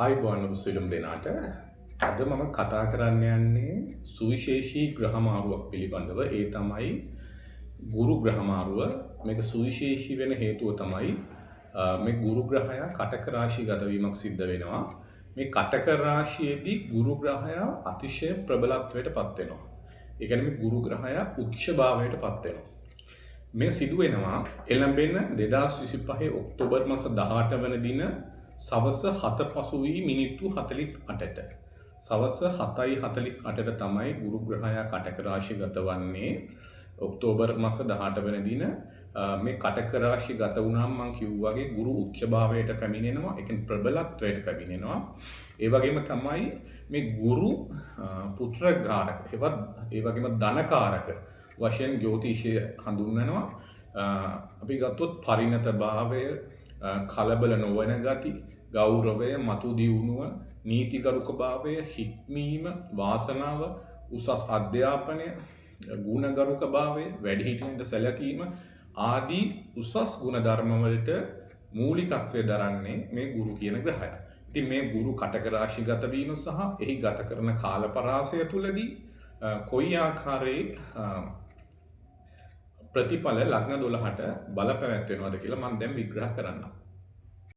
ආයුබෝවන් සියලුම දෙනාට අද මම කතා කරන්න යන්නේ සුවිශේෂී ග්‍රහ මාරුවක් පිළිබඳව. ඒ තමයි ගුරු ග්‍රහ මාරුව. මේක සුවිශේෂී වෙන හේතුව තමයි මේ ගුරු ග්‍රහයා කටක රාශිගත වීමක් සිද්ධ වෙනවා. මේ කටක රාශියේදී ගුරු ග්‍රහයා අතිශය ප්‍රබලත්වයට පත් වෙනවා. ඒ කියන්නේ මේ ගුරු ග්‍රහයා උච්ච භාවයට පත් වෙනවා. මේ සිදු වෙනවා එළඹෙන 2025 ඔක්තෝබර් මාස 18 වන දින සවස 7:48ට සවස 7:48ට තමයි ගුරු ග්‍රහයා කටක රාශිගත වන්නේ. ඔක්තෝබර් මාස 18 වෙනි දින මේ කටක රාශිගත වුණාම මම කිව්වාගේ ගුරු උච්ච භාවයට පැමිණෙනවා. ඒ කියන්නේ ප්‍රබලත්වයට පැමිණෙනවා. ඒ වගේම තමයි මේ ගුරු පුත්‍රකාරක ඒ වගේම ධනකාරක වශයෙන් ජ්‍යොතිෂය හඳුන්වනවා. අපි ගත්තොත් පරිණත භාවය, කලබල නොවන ගති, ගෞරවය, මතු දියුණුව, නීතිගරුක භාවය, හික්මීම, වාසනාව, උසස් අධ්‍යාපනය, ගුණගරුක භාවය, වැඩිහිටියන්ට සැලකීම ආදී උසස් ගුණධර්ම වලට මූලිකත්වය දරන්නේ මේ ගුරු කියන ග්‍රහය. ඉතින් මේ ගුරු කටක රාශිගත වීම සහ එහි ගත කරන කාල පරාසය තුලදී කොයි ආකාරයේ ප්‍රතිඵල ලග්න 12ට බලපැවැත්වෙනවද කියලා මම දැන් විග්‍රහ කරන්නම්.